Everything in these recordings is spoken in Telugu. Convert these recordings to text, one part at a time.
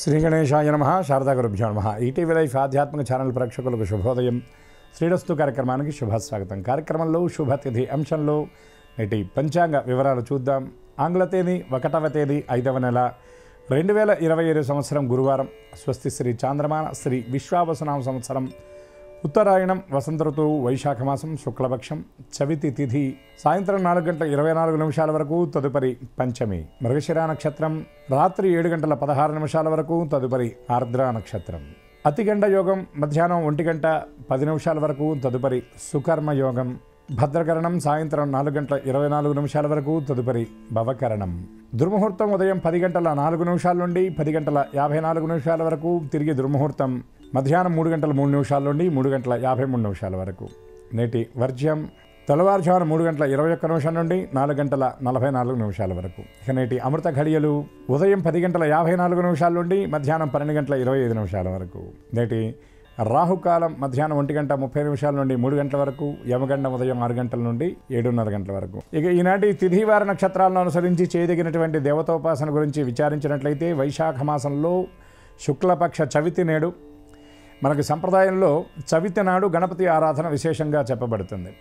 శ్రీ గణేశాయ నమః. శారదా గురుభ్యో నమః. ఈటీవీ లైఫ్ ఆధ్యాత్మిక ఛానల్ ప్రేక్షకులకు శుభోదయం. శ్రీరస్తు కార్యక్రమానికి శుభస్వాగతం. కార్యక్రమంలో శుభతిథి అంశంలో నేటి పంచాంగ వివరాలు చూద్దాం. ఆంగ్ల తేదీ 1వ తేదీ 5వ నెల 2025 సంవత్సరం గురువారం. స్వస్తి శ్రీ చాంద్రమాన శ్రీ విశ్వావసునామ సంవత్సరం ఉత్తరాయణం వసంత ఋతువు వైశాఖ మాసం శుక్లపక్షం చవితి తిథి సాయంత్రం 4:24 వరకు, తదుపరి పంచమి. మృగశిర నక్షత్రం రాత్రి 7:16 వరకు, తదుపరి ఆర్ద్ర నక్షత్రం. అతిగండ యోగం మధ్యాహ్నం 1:10 వరకు, తదుపరి సుకర్మ యోగం. భద్రకరణం సాయంత్రం 4:24 వరకు, తదుపరి భవకరణం. దుర్ముహూర్తం ఉదయం 10:04 నుండి 10:54 వరకు, తిరిగి దుర్ముహూర్తం మధ్యాహ్నం 3:03 నుండి 3:53 వరకు. నేటి వర్జ్యం తెల్లవారుజామున 3:21 నుండి 4:44 వరకు. ఇక నేటి అమృత ఘడియలు ఉదయం 10:54 నుండి మధ్యాహ్నం 12:25 వరకు. నేటి రాహుకాలం మధ్యాహ్నం 1:30 నుండి 3 గంటల వరకు, యమగండం ఉదయం 6 గంటల నుండి 7:30 గంటల వరకు. ఇక ఈనాటి తిథివార నక్షత్రాలను అనుసరించి చేయదగినటువంటి దేవతోపాసన గురించి విచారించినట్లయితే, వైశాఖ మాసంలో శుక్లపక్ష చవితి నేడు. మనకి సంప్రదాయంలో చవితి నాడు గణపతి ఆరాధన విశేషంగా చెప్పబడుతుంది.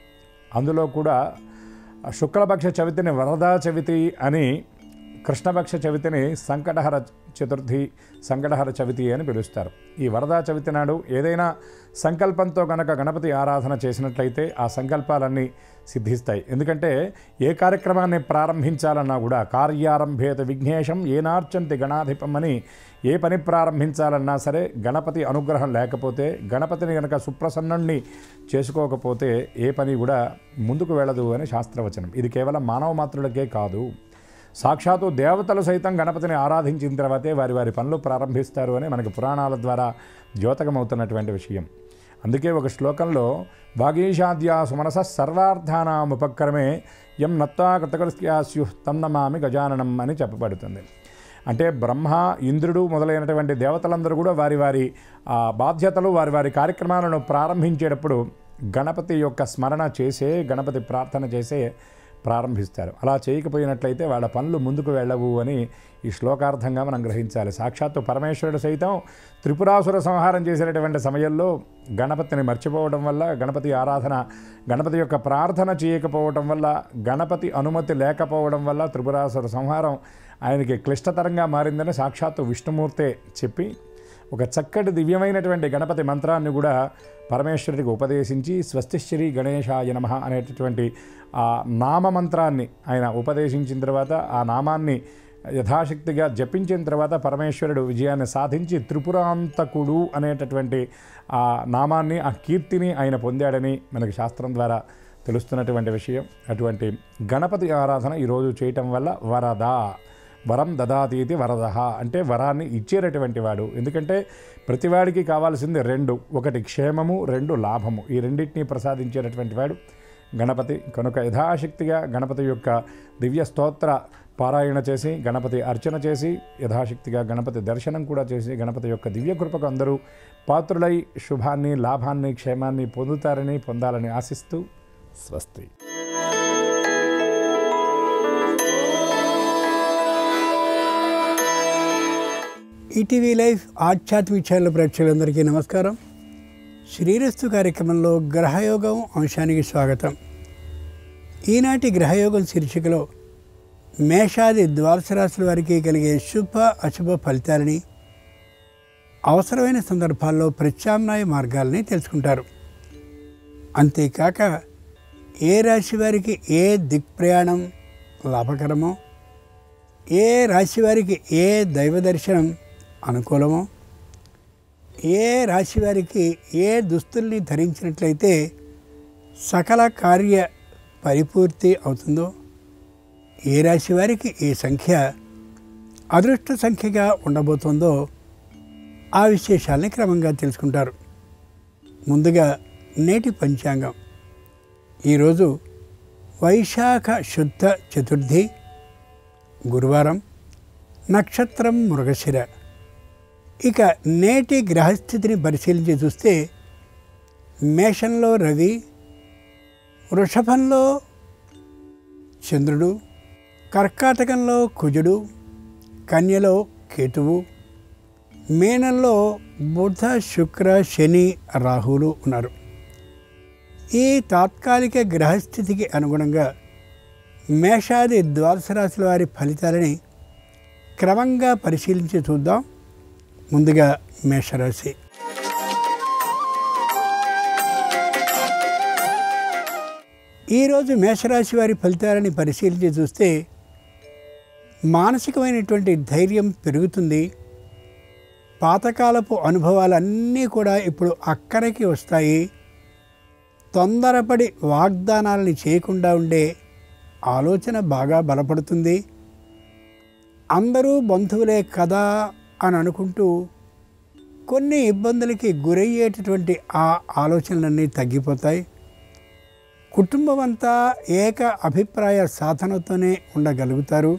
అందులో కూడా శుక్లపక్ష చవితిని వరదా చవితి అని, కృష్ణపక్ష చవితిని సంకటహర చతుర్థి, సంకటహర చవితి అని పిలుస్తారు. ఈ వరదా చవితి నాడు ఏదైనా సంకల్పంతో కనుక గణపతి ఆరాధన చేసినట్లయితే ఆ సంకల్పాలన్నీ సిద్ధిస్తాయి. ఎందుకంటే ఏ కార్యక్రమాన్ని ప్రారంభించాలన్నా కూడా కార్యారంభేత విఘ్నేశం ఏనార్చంతి గణాధిపం అని, ఏ పని ప్రారంభించాలన్నా సరే గణపతి అనుగ్రహం లేకపోతే, గణపతిని కనుక సుప్రసన్నుణ్ణి చేసుకోకపోతే ఏ పని కూడా ముందుకు వెళ్ళదు అని శాస్త్రవచనం. ఇది కేవలం మానవ మాత్రులకే కాదు, సాక్షాత్తు దేవతలు సైతం గణపతిని ఆరాధించిన తర్వాతే వారి వారి పనులు ప్రారంభిస్తారు అని మనకి పురాణాల ద్వారా ద్యోతకమవుతున్నటువంటి విషయం. అందుకే ఒక శ్లోకంలో వాగీషాద్యా సుమనస సర్వార్థానాముపక్రమే యం నత్వా కృతకృత్యాస్యు తం నమామి గజాననం అని చెప్పబడుతుంది. అంటే బ్రహ్మ, ఇంద్రుడు మొదలైనటువంటి దేవతలందరూ కూడా వారి వారి బాధ్యతలు, వారి వారి కార్యక్రమాలను ప్రారంభించేటప్పుడు గణపతి యొక్క స్మరణ చేసే, గణపతి ప్రార్థన చేసే ప్రారంభిస్తారు. అలా చేయకపోయినట్లయితే వాళ్ళ పనులు ముందుకు వెళ్ళవు అని ఈ శ్లోకార్థంగా మనం గ్రహించాలి. సాక్షాత్తు పరమేశ్వరుడు సైతం త్రిపురాసుర సంహారం చేసినటువంటి సమయంలో గణపతిని మర్చిపోవడం వల్ల, గణపతి ఆరాధన, గణపతి యొక్క ప్రార్థన చేయకపోవడం వల్ల, గణపతి అనుమతి లేకపోవడం వల్ల త్రిపురాసుర సంహారం ఆయనకి క్లిష్టతరంగా మారిందని సాక్షాత్తు విష్ణుమూర్తే చెప్పి ఒక చక్కటి దివ్యమైనటువంటి గణపతి మంత్రాన్ని కూడా పరమేశ్వరుడికి ఉపదేశించి స్వస్తి శ్రీ గణేశాయ నమః అనేటటువంటి ఆ నామ మంత్రాన్ని ఆయన ఉపదేశించిన తర్వాత, ఆ నామాన్ని యథాశక్తిగా జపించిన తర్వాత పరమేశ్వరుడు విజయాన్ని సాధించి త్రిపురాంతకుడు అనేటటువంటి ఆ నామాన్ని, ఆ కీర్తిని ఆయన పొందాడని మనకి శాస్త్రం ద్వారా తెలుస్తున్నటువంటి విషయం. అటువంటి గణపతి ఆరాధన ఈరోజు చేయటం వల్ల వరదా, వరం దదాతీతి వరదహ అంటే వరాన్ని ఇచ్చేటటువంటి వాడు. ఎందుకంటే ప్రతివాడికి కావాల్సింది రెండు, ఒకటి క్షేమము, రెండు లాభము. ఈ రెండింటినీ ప్రసాదించేటటువంటి వాడు గణపతి. కనుక యథాశక్తిగా గణపతి యొక్క దివ్య స్తోత్ర పారాయణ చేసి, గణపతి అర్చన చేసి, యథాశక్తిగా గణపతి దర్శనం కూడా చేసి, గణపతి యొక్క దివ్య కృపకు అందరూ పాత్రులై శుభాన్ని, లాభాన్ని, క్షేమాన్ని పొందాలని ఆశిస్తూ స్వస్తి. ఈటీవీ లైఫ్ ఆధ్యాత్మిక ఛానల్ ప్రేక్షకులందరికీ నమస్కారం. శ్రీరస్తు కార్యక్రమంలో గ్రహయోగం అంశానికి స్వాగతం. ఈనాటి గ్రహయోగం శీర్షికలో మేషాది ద్వాదశ రాశుల వారికి కలిగే శుభ అశుభ ఫలితాలని, అవసరమైన సందర్భాల్లో ప్రత్యామ్నాయ మార్గాలని తెలుసుకుంటారు. అంతేకాక ఏ రాశి వారికి ఏ దిక్ప్రయాణం లాభకరమో, ఏ రాశి వారికి ఏ దైవ దర్శనం అనుకూలమో, ఏ రాశి వారికి ఏ దుస్తుల్ని ధరించినట్లయితే సకల కార్య పరిపూర్తి అవుతుందో, ఏ రాశి వారికి ఏ సంఖ్య అదృష్ట సంఖ్యగా ఉండబోతుందో ఆ విశేషాలని క్రమంగా తెలుసుకుంటారు. ముందుగా నేటి పంచాంగం. ఈరోజు వైశాఖ శుద్ధ చతుర్థి, గురువారం, నక్షత్రం మృగశిర. ఇక నేటి గ్రహస్థితిని పరిశీలించి చూస్తే మేషంలో రవి, వృషభంలో చంద్రుడు, కర్కాటకంలో కుజుడు, కన్యలో కేతువు, మీనంలో బుధ, శుక్ర, శని, రాహువులు ఉన్నారు. ఈ తాత్కాలిక గ్రహస్థితికి అనుగుణంగా మేషాది ద్వాదశ రాశుల వారి ఫలితాలని క్రమంగా పరిశీలించి చూద్దాం. ముందుగా మేషరాశి. ఈరోజు మేషరాశి వారి ఫలితాలని పరిశీలించి చూస్తే మానసికమైనటువంటి ధైర్యం పెరుగుతుంది. పాతకాలపు అనుభవాలన్నీ కూడా ఇప్పుడు అక్కడికి వస్తాయి. తొందరపడి వాగ్దానాలని చేయకుండా ఉండే ఆలోచన బాగా బలపడుతుంది. అందరూ బంధువులే కదా అని అనుకుంటూ కొన్ని ఇబ్బందులకి గురయ్యేటటువంటి ఆ ఆలోచనలన్నీ తగ్గిపోతాయి. కుటుంబం అంతా ఏక అభిప్రాయ సాధనతోనే ఉండగలుగుతారు.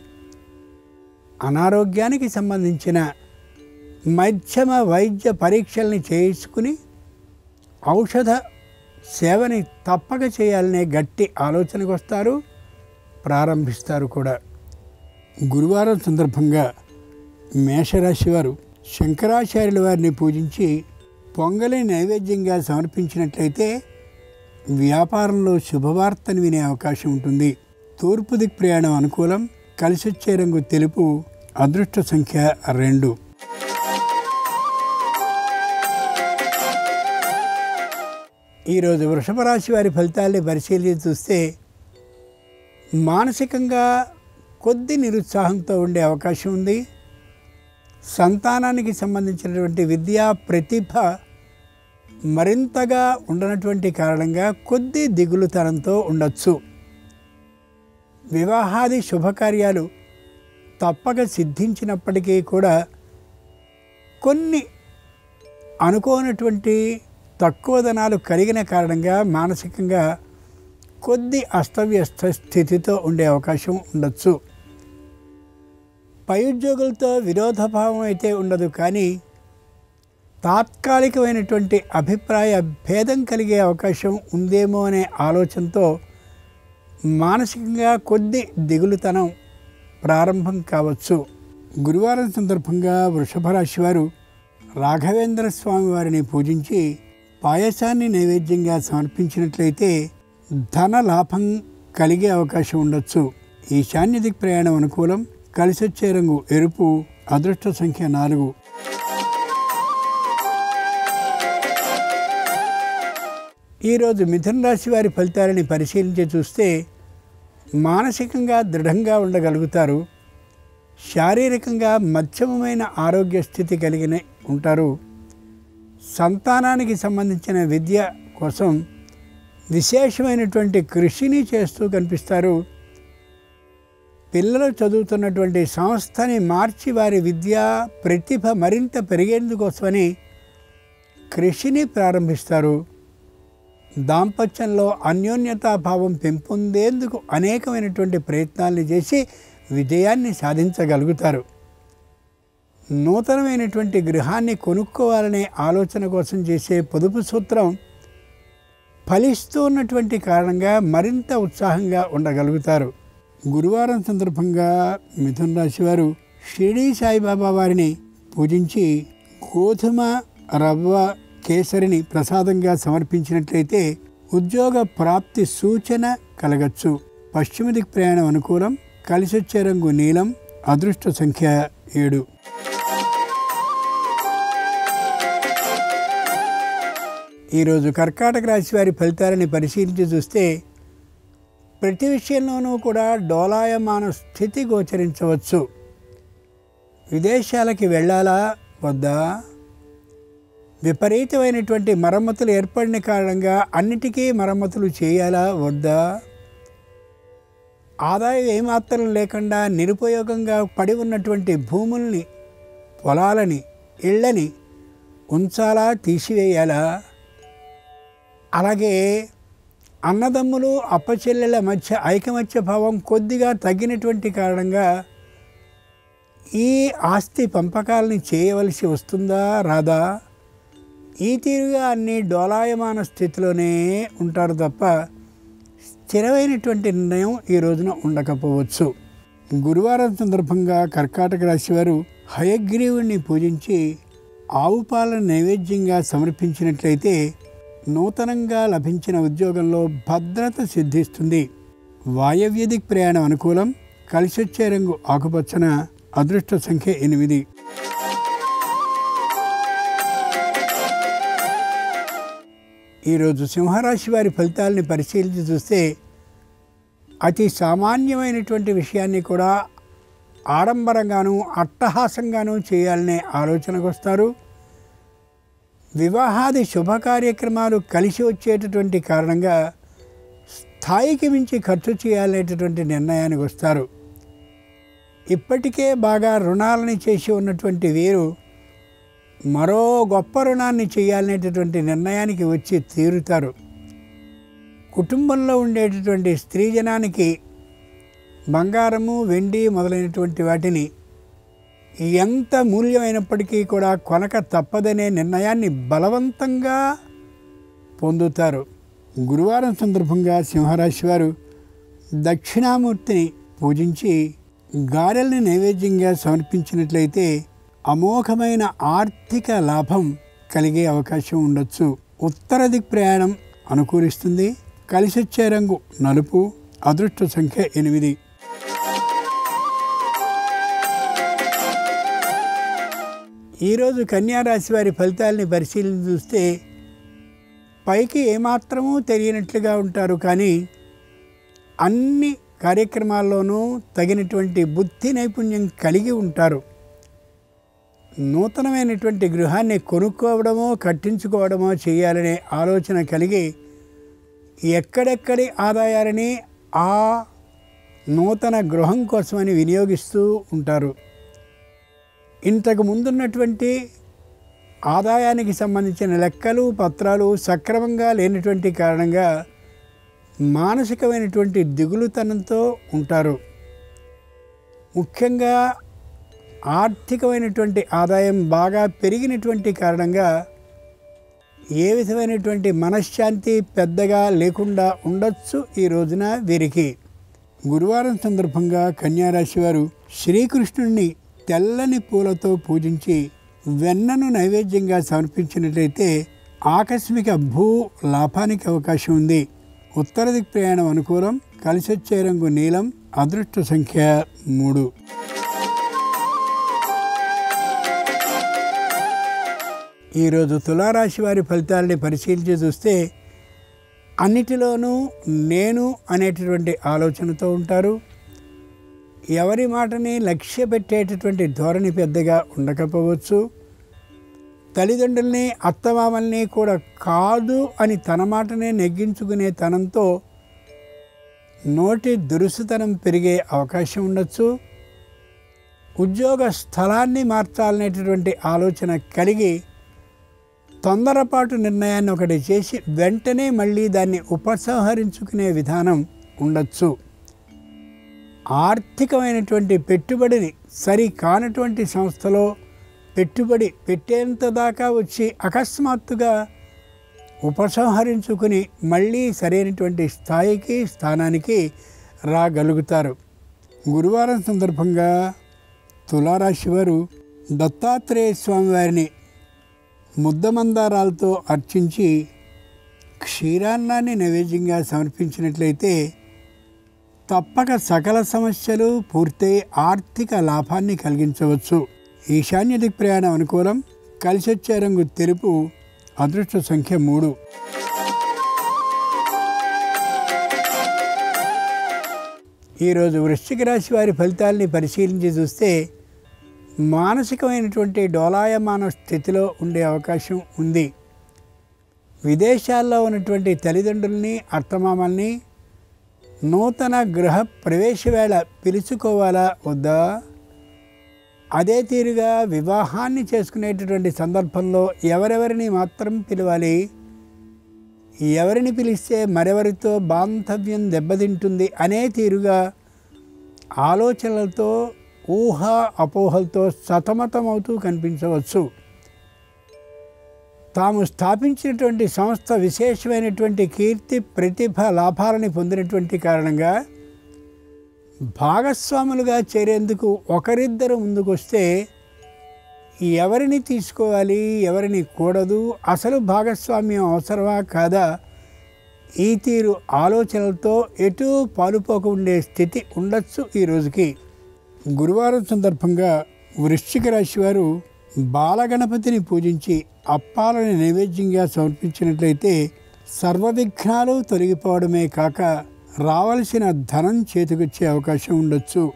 అనారోగ్యానికి సంబంధించిన మధ్యమ వైద్య పరీక్షల్ని చేసుకుని ఔషధ సేవని తప్పక చేయాలనే గట్టి ఆలోచనకు వస్తారు, ప్రారంభిస్తారు కూడా. గురువారం సందర్భంగా మేషరాశి వారు శంకరాచార్యుల వారిని పూజించి పొంగలి నైవేద్యంగా సమర్పించినట్లయితే వ్యాపారంలో శుభవార్తను వినే అవకాశం ఉంటుంది. తూర్పు దిక్ ప్రయాణం అనుకూలం. కలిసొచ్చే రంగు తెలుపు. అదృష్ట సంఖ్య 2. ఈరోజు వృషభ రాశి వారి ఫలితాల్ని పరిశీలించి చూస్తే మానసికంగా కొద్ది నిరుత్సాహంతో ఉండే అవకాశం ఉంది. సంతానానికి సంబంధించినటువంటి విద్యా ప్రతిభ మరింతగా ఉండనటువంటి కారణంగా కొద్ది దిగులుతనంతో ఉండొచ్చు. వివాహాది శుభకార్యాలు తప్పక సిద్ధించినప్పటికీ కూడా కొన్ని అనుకోనటువంటి తక్కువ ధనాలు కలిగిన కారణంగా మానసికంగా కొద్ది అస్తవ్యస్త స్థితితో ఉండే అవకాశం ఉండొచ్చు. పై ఉద్యోగులతో విరోధభావం అయితే ఉండదు, కానీ తాత్కాలికమైనటువంటి అభిప్రాయ భేదం కలిగే అవకాశం ఉందేమో అనే ఆలోచనతో మానసికంగా కొద్ది దిగులుతనం ప్రారంభం కావచ్చు. గురువారం సందర్భంగా వృషభ రాశి వారు రాఘవేంద్ర స్వామి వారిని పూజించి పాయసాన్ని నైవేద్యంగా సమర్పించినట్లయితే ధన లాభం కలిగే అవకాశం ఉండొచ్చు. ఈశాన్య దిక్ ప్రయాణం అనుకూలం. కలిసొచ్చే రంగు ఎరుపు. అదృష్ట సంఖ్య 4. ఈరోజు మిథున రాశి వారి ఫలితాలని పరిశీలించి చూస్తే మానసికంగా దృఢంగా ఉండగలుగుతారు. శారీరకంగా మధ్యమమైన ఆరోగ్య స్థితి కలిగిన ఉంటారు. సంతానానికి సంబంధించిన విద్య కోసం విశేషమైనటువంటి కృషిని చేస్తూ కనిపిస్తారు. పిల్లలు చదువుతున్నటువంటి సంస్థని మార్చి వారి విద్యా ప్రతిభ మరింత పెరిగేందుకోసమని కృషిని ప్రారంభిస్తారు. దాంపత్యంలో అన్యోన్యతాభావం పెంపొందేందుకు అనేకమైనటువంటి ప్రయత్నాలను చేసి విజయాన్ని సాధించగలుగుతారు. నూతనమైనటువంటి గృహాన్ని కొనుక్కోవాలనే ఆలోచన కోసం చేసే పొదుపు సూత్రం ఫలిస్తూ ఉన్నటువంటి కారణంగా మరింత ఉత్సాహంగా ఉండగలుగుతారు. గురువారం సందర్భంగా మిథున రాశి వారు షిరిడీ సాయిబాబా వారిని పూజించి గోధుమ రవ్వ కేసరిని ప్రసాదంగా సమర్పించినట్లయితే ఉద్యోగ ప్రాప్తి సూచన కలగచ్చు. పశ్చిమ దిక్ ప్రయాణం అనుకూలం. కలిసొచ్చే రంగు నీలం. అదృష్ట సంఖ్య 7. ఈరోజు కర్కాటక రాశి వారి ఫలితాలని పరిశీలించి చూస్తే ప్రతి విషయంలోనూ కూడా డోలాయమాన స్థితి గోచరించవచ్చు. విదేశాలకి వెళ్ళాలా వద్దా? విపరీతమైనటువంటి మరమ్మతులు ఏర్పడిన కారణంగా అన్నిటికీ మరమ్మతులు చేయాలా వద్దా? ఆదాయం ఏమాత్రం లేకుండా నిరుపయోగంగా పడి ఉన్నటువంటి భూముల్ని, పొలాలని, ఇళ్ళని ఉంచాలా తీసివేయాలా? అలాగే అన్నదమ్ములు అప్పచెల్లెల మధ్య ఐకమత్య భావం కొద్దిగా తగ్గినటువంటి కారణంగా ఈ ఆస్తి పంపకాలని చేయవలసి వస్తుందా రాదా? ఈ తీరుగా అన్ని డోలాయమాన స్థితిలోనే ఉంటారు తప్ప స్థిరమైనటువంటి నిర్ణయం ఈ రోజున ఉండకపోవచ్చు. గురువారం సందర్భంగా కర్కాటక రాశి వారు హయగ్రీవుణ్ణి పూజించి ఆవు పాలను నైవేద్యంగా సమర్పించినట్లయితే నూతనంగా లభించిన ఉద్యోగంలో భద్రత సిద్ధిస్తుంది. వాయవ్య దిక్ ప్రయాణం అనుకూలం. కలిసొచ్చే రంగు ఆకుపచ్చన. అదృష్ట సంఖ్య 8. ఈరోజు సింహరాశి వారి ఫలితాలని పరిశీలించి చూస్తే అతి సామాన్యమైనటువంటి విషయాన్ని కూడా ఆడంబరంగానూ అట్టహాసంగానూ చేయాలనే ఆలోచనకు వస్తారు. వివాహాది శుభ కార్యక్రమాలు కలిసి వచ్చేటటువంటి కారణంగా స్థాయికి మించి ఖర్చు చేయాలనేటటువంటి నిర్ణయానికి వస్తారు. ఇప్పటికే బాగా రుణాలని చేసి ఉన్నటువంటి వీరు మరో గొప్ప రుణాన్ని చేయాలనేటటువంటి నిర్ణయానికి వచ్చి తీరుతారు. కుటుంబంలో ఉండేటటువంటి స్త్రీ జనానికి బంగారము, వెండి మొదలైనటువంటి వాటిని ఎంత మూల్యమైనప్పటికీ కూడా కొనక తప్పదనే నిర్ణయాన్ని బలవంతంగా పొందుతారు. గురువారం సందర్భంగా సింహరాశి వారు దక్షిణామూర్తిని పూజించి గారెల్ని నైవేద్యంగా సమర్పించినట్లయితే అమోఘమైన ఆర్థిక లాభం కలిగే అవకాశం ఉండొచ్చు. ఉత్తర దిక్ ప్రయాణం అనుకూలిస్తుంది. కలిసొచ్చే రంగు నలుపు. అదృష్ట సంఖ్య 8. ఈరోజు కన్యారాశి వారి ఫలితాలని పరిశీలించి చూస్తే పైకి ఏమాత్రమూ తెలియనట్లుగా ఉంటారు, కానీ అన్ని కార్యక్రమాల్లోనూ తగినటువంటి బుద్ధి నైపుణ్యం కలిగి ఉంటారు. నూతనమైనటువంటి గృహాన్ని కొనుక్కోవడమో కట్టించుకోవడమో చేయాలనే ఆలోచన కలిగి ఎక్కడెక్కడి ఆదాయాలని ఆ నూతన గృహం కోసమని వినియోగిస్తూ ఉంటారు. ఇంతకు ముందున్నటువంటి ఆదాయానికి సంబంధించిన లెక్కలు పత్రాలు సక్రమంగా లేనటువంటి కారణంగా మానసికమైనటువంటి దిగులుతనంతో ఉంటారు. ముఖ్యంగా ఆర్థికమైనటువంటి ఆదాయం బాగా పెరిగినటువంటి కారణంగా ఏ విధమైనటువంటి మనశ్శాంతి పెద్దగా లేకుండా ఉండొచ్చు ఈ రోజున వీరికి. గురువారం సందర్భంగా కన్యారాశి వారు శ్రీకృష్ణుడిని తెల్లని పూలతో పూజించి వెన్నను నైవేద్యంగా సమర్పించినట్లయితే ఆకస్మిక భూ లాభానికి అవకాశం ఉంది. ఉత్తర దిక్ ప్రయాణం అనుకూలం. కలిసొచ్చే రంగు నీలం. అదృష్ట సంఖ్య 3. ఈరోజు తులారాశి వారి ఫలితాలని పరిశీలించి చూస్తే అన్నిటిలోనూ నేను అనేటటువంటి ఆలోచనతో ఉంటారు. ఎవరి మాటని లక్ష్య పెట్టేటటువంటి ధోరణి పెద్దగా ఉండకపోవచ్చు. తల్లిదండ్రుల్ని అత్తమామల్ని కూడా కాదు అని తన మాటనే నెగ్గించుకునే తనంతో నోటి దురుసుతనం పెరిగే అవకాశం ఉండొచ్చు. ఉద్యోగ స్థలాన్ని మార్చాలనేటటువంటి ఆలోచన కలిగి తొందరపాటు నిర్ణయాన్ని ఒకటి చేసి వెంటనే మళ్ళీ దాన్ని ఉపసంహరించుకునే విధానం ఉండొచ్చు. ఆర్థికమైనటువంటి పెట్టుబడిని సరి కానటువంటి సంస్థలో పెట్టుబడి పెట్టేంత దాకా వచ్చి అకస్మాత్తుగా ఉపసంహరించుకుని మళ్ళీ సరైనటువంటి స్థాయికి స్థానానికి రాగలుగుతారు. గురువారం సందర్భంగా తులారాశి వారు దత్తాత్రేయ స్వామి వారిని ముద్దమందారాలతో అర్చించి క్షీరాన్నాన్ని నైవేద్యంగా సమర్పించినట్లయితే తప్పక సకల సమస్యలు పూర్తయి ఆర్థిక లాభాన్ని కలిగించవచ్చు. ఈశాన్య దిక్ ప్రయాణం అనుకూలం. కలిసొచ్చే రంగు తెలుపు. అదృష్ట సంఖ్య 3. ఈరోజు వృశ్చిక రాశి వారి ఫలితాలని పరిశీలించి చూస్తే మానసికమైనటువంటి డోలాయమాన స్థితిలో ఉండే అవకాశం ఉంది. విదేశాల్లో ఉన్నటువంటి తల్లిదండ్రుల్ని అత్తమామల్ని నూతన గృహ ప్రవేశ వేళ పిలుచుకోవాలా వద్దా? అదే తీరుగా వివాహాన్ని చేసుకునేటటువంటి సందర్భంలో ఎవరెవరిని మాత్రం పిలవాలి, ఎవరిని పిలిస్తే మరెవరితో బాంధవ్యం దెబ్బతింటుంది అనే తీరుగా ఆలోచనలతో ఊహ అపోహలతో సతమతమవుతూ కనిపించవచ్చు. తాము స్థాపించినటువంటి సంస్థ విశేషమైనటువంటి కీర్తి ప్రతిభ లాభాలని పొందినటువంటి కారణంగా భాగస్వాములుగా చేరేందుకు ఒకరిద్దరు ముందుకొస్తే ఎవరిని తీసుకోవాలి, ఎవరిని కూడదు, అసలు భాగస్వామ్యం అవసరమా కాదా, ఈ తీరు ఆలోచనలతో ఎటూ పాలుపోక ఉండే స్థితి ఉండొచ్చు ఈ రోజుకి. గురువారం సందర్భంగా వృశ్చిక రాశి వారు బాలగణపతిని పూజించి అప్పాలను నైవేద్యంగా సమర్పించినట్లయితే సర్వ విఘ్నాలు తొలగిపోవడమే కాక రావలసిన ధనం చేతికొచ్చే అవకాశం ఉండొచ్చు.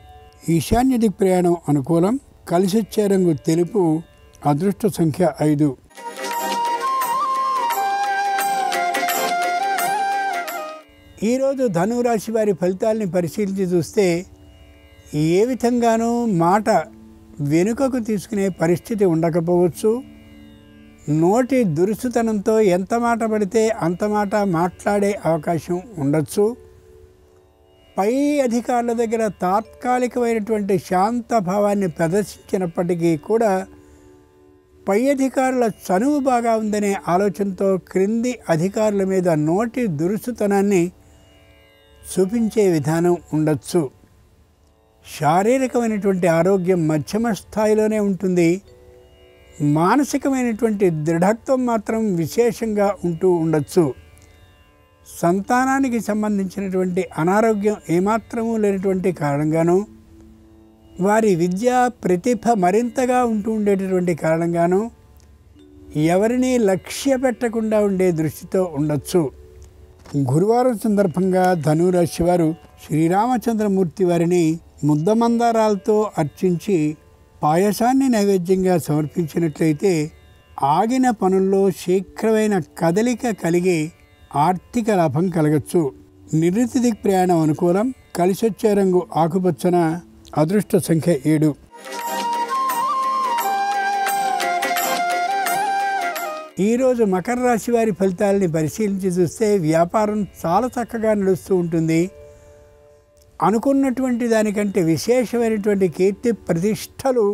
ఈశాన్య దిక్ ప్రయాణం అనుకూలం. కలిసొచ్చే రంగు తెలుపు. అదృష్ట సంఖ్య 5. ఈరోజు ధనురాశి వారి ఫలితాలని పరిశీలించి చూస్తే ఏ విధంగానూ మాట వెనుకకు తీసుకునే పరిస్థితి ఉండకపోవచ్చు. నోటి దురుసుతనంతో ఎంత మాట పడితే అంత మాట మాట్లాడే అవకాశం ఉండొచ్చు. పై అధికారుల దగ్గర తాత్కాలికమైనటువంటి శాంత భావాన్ని ప్రదర్శించినప్పటికీ కూడా పై అధికారుల చనువు బాగా ఉందనే ఆలోచనతో క్రింది అధికారుల మీద నోటి దురుసుతనాన్ని చూపించే విధానం ఉండొచ్చు. శారీరకమైనటువంటి ఆరోగ్యం మధ్యమ స్థాయిలోనే ఉంటుంది. మానసికమైనటువంటి దృఢత్వం మాత్రం విశేషంగా ఉంటూ ఉండొచ్చు. సంతానానికి సంబంధించినటువంటి అనారోగ్యం ఏమాత్రమూ లేనటువంటి కారణంగానూ, వారి విద్యా ప్రతిభ మరింతగా ఉంటూ ఉండేటటువంటి కారణంగానూ ఎవరినీ లక్ష్య పెట్టకుండా ఉండే దృష్టితో ఉండొచ్చు. గురువారం సందర్భంగా ధనురాశి వారు శ్రీరామచంద్రమూర్తి వారిని ముద్దమందారాలతో అర్చించి పాయసాన్ని నైవేద్యంగా సమర్పించినట్లయితే ఆగిన పనుల్లో శీఘ్రమైన కదలిక కలిగి ఆర్థిక లాభం కలగచ్చు. నివృత్తి దిక్ ప్రయాణం అనుకూలం. కలిసొచ్చే రంగు ఆకుపచ్చన. అదృష్ట సంఖ్య 7. ఈరోజు మకర రాశి వారి ఫలితాలని పరిశీలించి చూస్తే వ్యాపారం చాలా చక్కగా నడుస్తూ ఉంటుంది. అనుకున్నటువంటి దానికంటే విశేషమైనటువంటి కీర్తి ప్రతిష్టలు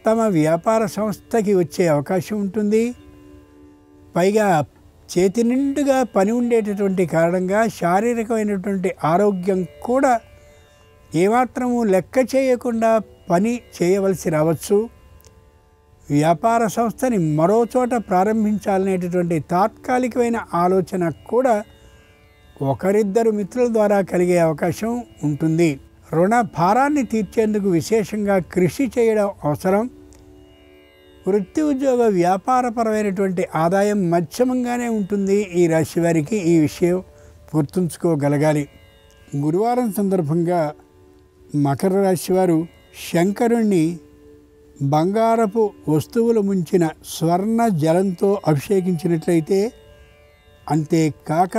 తమ వ్యాపార సంస్థకి వచ్చే అవకాశం ఉంటుంది. పైగా చేతి నిండుగా పని ఉండేటటువంటి కారణంగా శారీరకమైనటువంటి ఆరోగ్యం కూడా ఏమాత్రము లెక్క చేయకుండా పని చేయవలసి రావచ్చు. వ్యాపార సంస్థని మరో చోట ప్రారంభించాలనేటటువంటి తాత్కాలికమైన ఆలోచన కూడా ఒకరిద్దరు మిత్రుల ద్వారా కలిగే అవకాశం ఉంటుంది. రుణ భారాన్ని తీర్చేందుకు విశేషంగా కృషి చేయడం అవసరం. వృత్తి ఉద్యోగ వ్యాపారపరమైనటువంటి ఆదాయం మధ్యమంగానే ఉంటుంది ఈ రాశి వారికి. ఈ విషయం గుర్తుంచుకోగలగాలి. గురువారం సందర్భంగా మకర రాశి వారు శంకరుణ్ణి బంగారపు వస్తువులు ముంచిన స్వర్ణ జలంతో అభిషేకించినట్లయితే, అంతేకాక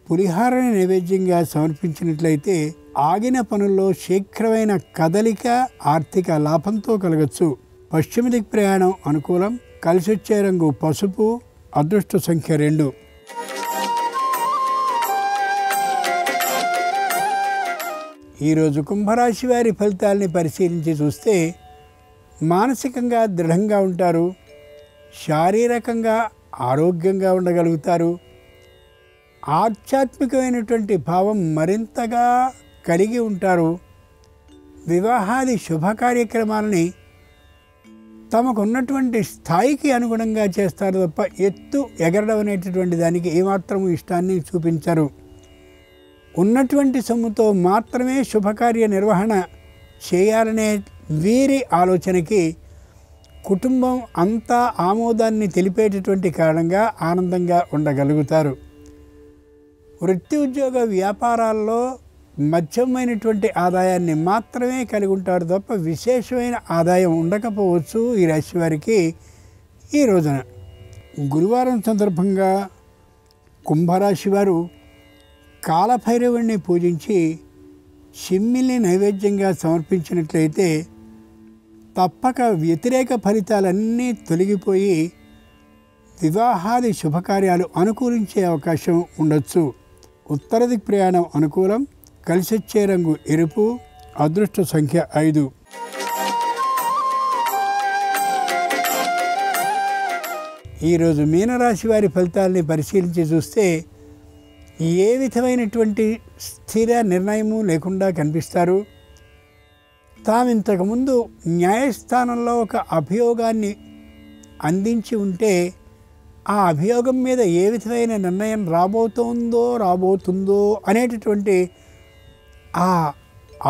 పులిహారని నైవేద్యంగా సమర్పించినట్లయితే ఆగిన పనుల్లో శీఘ్రమైన కదలిక ఆర్థిక లాభంతో కలగచ్చు. పశ్చిమ దిక్ ప్రయాణం అనుకూలం. కలిసొచ్చే రంగు పసుపు. అదృష్ట సంఖ్య 2. ఈరోజు కుంభరాశి వారి ఫలితాలని పరిశీలించి చూస్తే మానసికంగా దృఢంగా ఉంటారు. శారీరకంగా ఆరోగ్యంగా ఉండగలుగుతారు. ఆధ్యాత్మికమైనటువంటి భావం మరింతగా కలిగి ఉంటారు. వివాహాది శుభ కార్యక్రమాలని తమకున్నటువంటి స్థాయికి అనుగుణంగా చేస్తారు తప్ప ఎత్తు ఎగరడం అనేటటువంటి దానికి ఏమాత్రము ఇష్టాన్ని చూపించరు. ఉన్నటువంటి సొమ్ముతో మాత్రమే శుభకార్య నిర్వహణ చేయాలనే వీరి ఆలోచనకి కుటుంబం అంతా ఆమోదాన్ని తెలిపేటటువంటి కారణంగా ఆనందంగా ఉండగలుగుతారు. వృత్తి ఉద్యోగ వ్యాపారాల్లో మధ్యమైనటువంటి ఆదాయాన్ని మాత్రమే కలిగి ఉంటారు తప్ప విశేషమైన ఆదాయం ఉండకపోవచ్చు ఈ రాశి వారికి ఈ రోజున. గురువారం సందర్భంగా కుంభరాశి వారు కాలభైరవుణ్ణి పూజించి చిమ్మిల్ని నైవేద్యంగా సమర్పించినట్లయితే తప్పక వ్యతిరేక ఫలితాలన్నీ తొలగిపోయి వివాహాది శుభకార్యాలు అనుకూలించే అవకాశం ఉండొచ్చు. ఉత్తర దిక్ ప్రయాణం అనుకూలం. కలిసొచ్చే రంగు ఎరుపు. అదృష్ట సంఖ్య 5. ఈరోజు మీనరాశి వారి ఫలితాలని పరిశీలించి చూస్తే ఏ విధమైనటువంటి స్థిర నిర్ణయము లేకుండా కనిపిస్తారు. తాము ఇంతకుముందు న్యాయస్థానంలో ఒక అభియోగాన్ని అందించి ఉంటే ఆ అభియోగం మీద ఏ విధమైన నిర్ణయం రాబోతుందో అనేటటువంటి ఆ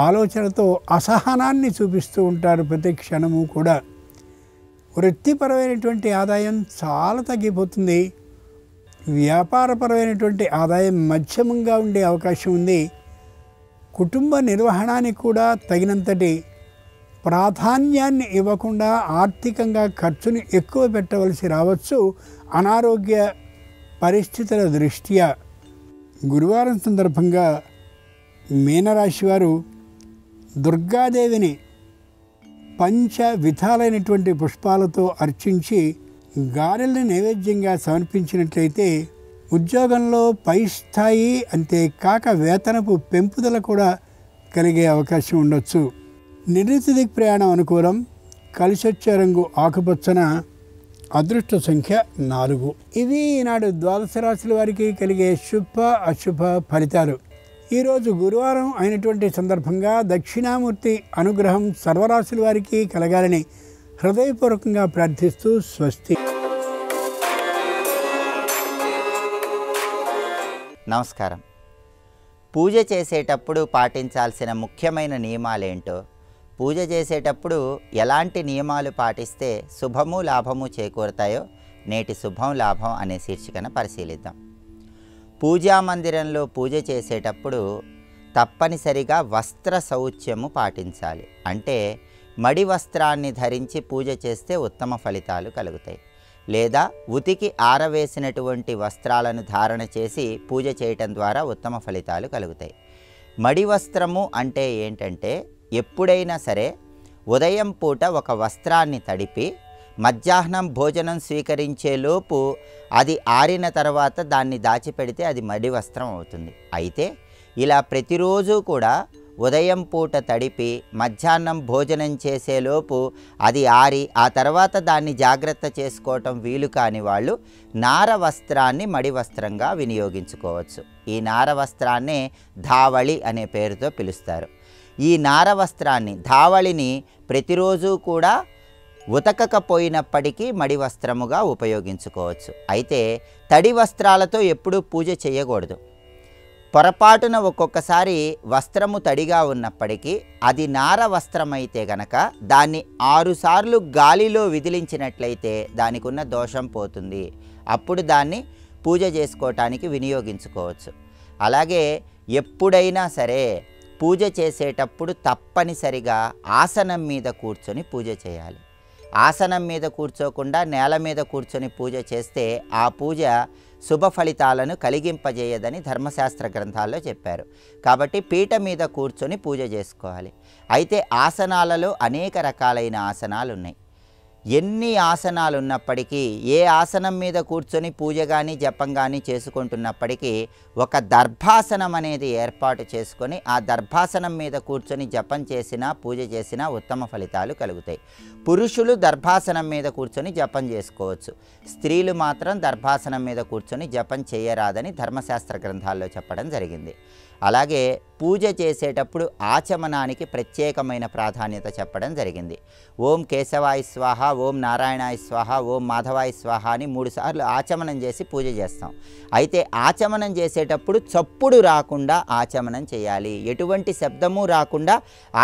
ఆలోచనతో అసహనాన్ని చూపిస్తూ ఉంటారు ప్రతి క్షణము కూడా. వృత్తిపరమైనటువంటి ఆదాయం చాలా తగ్గిపోతుంది. వ్యాపారపరమైనటువంటి ఆదాయం మధ్యమంగా ఉండే అవకాశం ఉంది. కుటుంబ నిర్వహణానికి కూడా తగినంతటి ప్రాధాన్యాన్ని ఇవ్వకుండా ఆర్థికంగా ఖర్చుని ఎక్కువ పెట్టవలసి రావచ్చు అనారోగ్య పరిస్థితుల దృష్ట్యా. గురువారం సందర్భంగా మీనరాశి వారు దుర్గాదేవిని పంచ విధాలైనటువంటి పుష్పాలతో అర్చించి గారెల్ని నైవేద్యంగా సమర్పించినట్లయితే ఉద్యోగంలో పై స్థాయి అంతేకాక వేతనపు పెంపుదల కూడా కలిగే అవకాశం ఉండొచ్చు. నిర్ణీత దిక్ ప్రయాణం అనుకూలం. కలిసొచ్చే రంగు ఆకుపచ్చన. అదృష్ట సంఖ్య 4. ఇవి ఈనాడు ద్వాదశ రాశుల వారికి కలిగే శుభ అశుభ ఫలితాలు. ఈరోజు గురువారం అయినటువంటి సందర్భంగా దక్షిణామూర్తి అనుగ్రహం సర్వరాశుల వారికి కలగాలని హృదయపూర్వకంగా ప్రార్థిస్తూ స్వస్తి. నమస్కారం. పూజ చేసేటప్పుడు పాటించాల్సిన ముఖ్యమైన నియమాలేంటో, పూజ చేసేటప్పుడు ఎలాంటి నియమాలు పాటిస్తే శుభము లాభము చేకూరుతాయో నేటి శుభం లాభం అనే శీర్షికన పరిశీలిద్దాం. పూజా మందిరంలో పూజ చేసేటప్పుడు తప్పనిసరిగా వస్త్ర శౌచ్యము పాటించాలి. అంటే మడి వస్త్రాన్ని ధరించి పూజ చేస్తే ఉత్తమ ఫలితాలు కలుగుతాయి. లేదా ఉతికి ఆరవేసినటువంటి వస్త్రాలను ధారణ చేసి పూజ చేయటం ద్వారా ఉత్తమ ఫలితాలు కలుగుతాయి. మడి వస్త్రము అంటే ఏంటంటే, ఎప్పుడైనా సరే ఉదయం పూట ఒక వస్త్రాన్ని తడిపి మధ్యాహ్నం భోజనం స్వీకరించేలోపు అది ఆరిన తర్వాత దాన్ని దాచిపెడితే అది మడి వస్త్రం అవుతుంది. అయితే ఇలా ప్రతిరోజు కూడా ఉదయం పూట తడిపి మధ్యాహ్నం భోజనం చేసేలోపు అది ఆరి ఆ తర్వాత దాన్ని జాగ్రత్త చేసుకోవటం వీలు కాని వాళ్ళు నార వస్త్రాన్ని మడి వస్త్రంగా వినియోగించుకోవచ్చు. ఈ నార వస్త్రాన్నే ధావళి అనే పేరుతో పిలుస్తారు. ఈ నార వస్త్రాన్ని ధావళిని ప్రతిరోజు కూడా ఉతకకపోయినప్పటికీ మడి వస్త్రముగా ఉపయోగించుకోవచ్చు. అయితే తడి వస్త్రాలతో ఎప్పుడూ పూజ చేయకూడదు. పొరపాటున ఒక్కొక్కసారి వస్త్రము తడిగా ఉన్నప్పటికీ అది నార వస్త్రమైతే గనక దాన్ని 6 సార్లు గాలిలో విదిలించినట్లయితే దానికి ఉన్న దోషం పోతుంది. అప్పుడు దాన్ని పూజ చేసుకోవటానికి వినియోగించుకోవచ్చు. అలాగే ఎప్పుడైనా సరే పూజ చేసేటప్పుడు తప్పనిసరిగా ఆసనం మీద కూర్చొని పూజ చేయాలి. ఆసనం మీద కూర్చోకుండా నేల మీద కూర్చొని పూజ చేస్తే ఆ పూజ శుభ ఫలితాలను కలిగింపజేయదని ధర్మశాస్త్ర గ్రంథాల్లో చెప్పారు. కాబట్టి పీట మీద కూర్చొని పూజ చేసుకోవాలి. అయితే ఆసనాలలో అనేక రకాలైన ఆసనాలు ఉన్నాయి. ఎన్ని ఆసనాలు ఉన్నప్పటికీ ఏ ఆసనం మీద కూర్చొని పూజ కానీ జపం కానీ చేసుకుంటున్నప్పటికీ ఒక దర్భాసనం అనేది ఏర్పాటు చేసుకొని ఆ దర్భాసనం మీద కూర్చొని జపం చేసినా పూజ చేసినా ఉత్తమ ఫలితాలు కలుగుతాయి. పురుషులు దర్భాసనం మీద కూర్చొని జపం చేసుకోవచ్చు. స్త్రీలు మాత్రం దర్భాసనం మీద కూర్చొని జపం చేయరాదని ధర్మశాస్త్ర గ్రంథాల్లో చెప్పడం జరిగింది. అలాగే పూజ చేసేటప్పుడు ఆచమనానికి ప్రత్యేకమైన ప్రాధాన్యత చెప్పడం జరిగింది. ఓం కేశవాయ స్వాహ, ఓం నారాయణాయ స్వాహ, ఓం మాధవాయ స్వాహ అని 3 సార్లు ఆచమనం చేసి పూజ చేస్తాం. అయితే ఆచమనం చేసేటప్పుడు చప్పుడు రాకుండా ఆచమనం చేయాలి. ఎటువంటి శబ్దము రాకుండా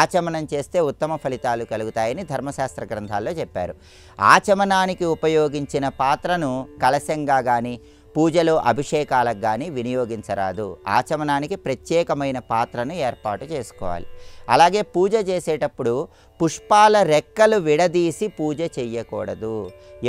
ఆచమనం చేస్తే ఉత్తమ ఫలితాలు కలుగుతాయని ధర్మశాస్త్ర గ్రంథాల్లో చెప్పారు. ఆచమనానికి ఉపయోగించిన పాత్రను కలశంగా కానీ పూజలో అభిషేకాలకు కానీ వినియోగించరాదు. ఆచమనానికి ప్రత్యేకమైన పాత్రను ఏర్పాటు చేసుకోవాలి. అలాగే పూజ చేసేటప్పుడు పుష్పాల రెక్కలు విడదీసి పూజ చెయ్యకూడదు.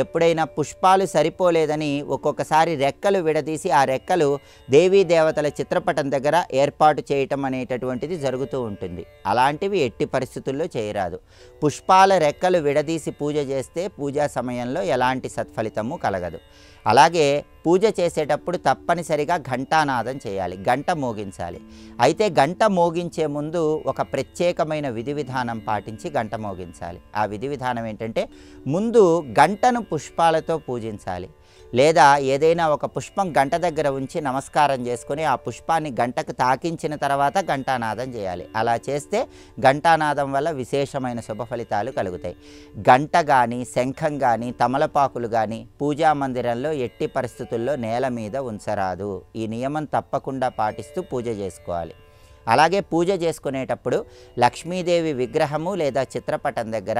ఎప్పుడైనా పుష్పాలు సరిపోలేదని ఒక్కొక్కసారి రెక్కలు విడదీసి ఆ రెక్కలు దేవీ దేవతల చిత్రపటం దగ్గర ఏర్పాటు చేయటం అనేటటువంటిది జరుగుతూ ఉంటుంది. అలాంటివి ఎట్టి పరిస్థితుల్లో చేయరాదు. పుష్పాల రెక్కలు విడదీసి పూజ చేస్తే పూజా సమయంలో ఎలాంటి సత్ఫలితము కలగదు. అలాగే పూజ చేసేటప్పుడు తప్పనిసరిగా ఘంటానాదం చేయాలి, గంట మోగించాలి. అయితే గంట మోగించే ముందు ఒక ప్రత్యేకమైన విధి విధానం పాటించి గంట మోగించాలి. ఆ విధి విధానం ఏంటంటే, ముందు గంటను పుష్పాలతో పూజించాలి. లేదా ఏదైనా ఒక పుష్పం గంట దగ్గర ఉంచి నమస్కారం చేసుకొని ఆ పుష్పాన్ని గంటకు తాకించిన తర్వాత ఘంటానాదం చేయాలి. అలా చేస్తే ఘంటానాదం వల్ల విశేషమైన శుభ ఫలితాలు కలుగుతాయి. గంట కానీ, శంఖం కానీ, తమలపాకులు కానీ పూజా మందిరంలో ఎట్టి పరిస్థితుల్లో నేల మీద ఉంచరాదు. ఈ నియమం తప్పకుండా పాటిస్తూ పూజ చేసుకోవాలి. అలాగే పూజ చేసుకునేటప్పుడు లక్ష్మీదేవి విగ్రహము లేదా చిత్రపటం దగ్గర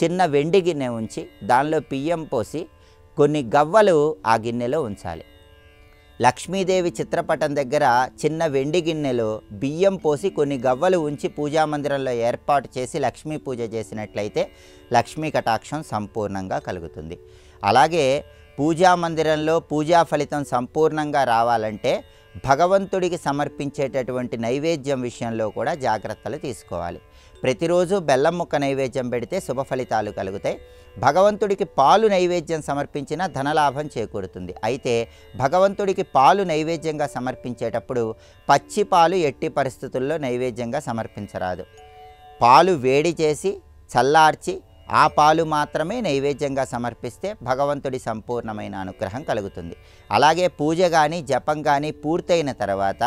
చిన్న వెండి గిన్నె ఉంచి దానిలో బియ్యం పోసి కొన్ని గవ్వలు ఆ గిన్నెలో ఉంచాలి. లక్ష్మీదేవి చిత్రపటం దగ్గర చిన్న వెండి గిన్నెలో బియ్యం పోసి కొన్ని గవ్వలు ఉంచి పూజా మందిరంలో ఏర్పాటు చేసి లక్ష్మీ పూజ చేసినట్లయితే లక్ష్మీ కటాక్షం సంపూర్ణంగా కలుగుతుంది. అలాగే పూజా మందిరంలో పూజా ఫలితం సంపూర్ణంగా రావాలంటే భగవంతుడికి సమర్పించేటటువంటి నైవేద్యం విషయంలో కూడా జాగ్రత్తలు తీసుకోవాలి. ప్రతిరోజు బెల్లం ముక్క నైవేద్యం పెడితే శుభ ఫలితాలు కలుగుతాయి. భగవంతుడికి పాలు నైవేద్యం సమర్పించిన ధనలాభం చేకూరుతుంది. అయితే భగవంతుడికి పాలు నైవేద్యంగా సమర్పించేటప్పుడు పచ్చి పాలు ఎట్టి పరిస్థితుల్లో నైవేద్యంగా సమర్పించరాదు. పాలు వేడి చేసి చల్లార్చి ఆ పాలు మాత్రమే నైవేద్యంగా సమర్పిస్తే భగవంతుడి సంపూర్ణమైన అనుగ్రహం కలుగుతుంది. అలాగే పూజ కానీ జపం కానీ పూర్తయిన తర్వాత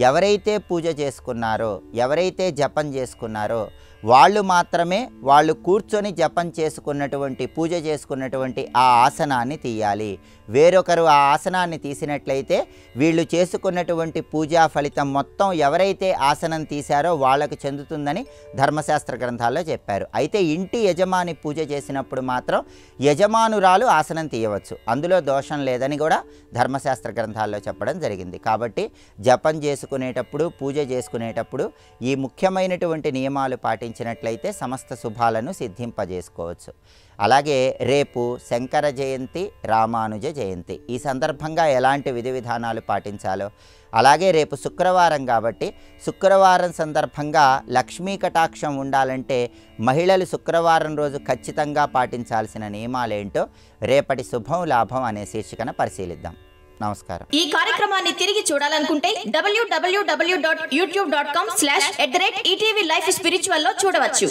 ఎవరైతే పూజ చేసుకున్నారో, ఎవరైతే జపం చేసుకున్నారో వాళ్ళు మాత్రమే వాళ్ళు కూర్చొని జపం చేసుకున్నటువంటి పూజ చేసుకున్నటువంటి ఆ ఆసనాన్ని తీయాలి. వేరొకరు ఆ ఆసనాన్ని తీసినట్లయితే వీళ్ళు చేసుకున్నటువంటి పూజా ఫలితం మొత్తం ఎవరైతే ఆసనం తీశారో వాళ్ళకు చెందుతుందని ధర్మశాస్త్ర గ్రంథాల్లో చెప్పారు. అయితే ఇంటి యజమాని పూజ చేసినప్పుడు మాత్రం యజమానురాలు ఆసనం తీయవచ్చు, అందులో దోషం లేదని కూడా ధర్మశాస్త్ర గ్రంథాల్లో చెప్పడం జరిగింది. కాబట్టి జపం చేసుకునేటప్పుడు పూజ చేసుకునేటప్పుడు ఈ ముఖ్యమైనటువంటి నియమాలు పాటించినట్లయితే సమస్త శుభాలను సిద్ధింపజేసుకోవచ్చు. అలాగే రేపు శంకర జయంతి, రామానుజ జయంతి. ఈ సందర్భంగా ఎలాంటి విధి విధానాలు పాటించాలో, అలాగే రేపు శుక్రవారం కాబట్టి శుక్రవారం సందర్భంగా లక్ష్మీ కటాక్షం ఉండాలంటే మహిళలు శుక్రవారం రోజు ఖచ్చితంగా పాటించాల్సిన నియమాలేంటో రేపటి శుభం లాభం అనే శీర్షికన పరిశీలిద్దాం. నమస్కారం. ఈ కార్యక్రమాన్ని తిరిగి చూడాలనుకుంటే www.youtube.com/ETV Life Spiritual లో చూడవచ్చు.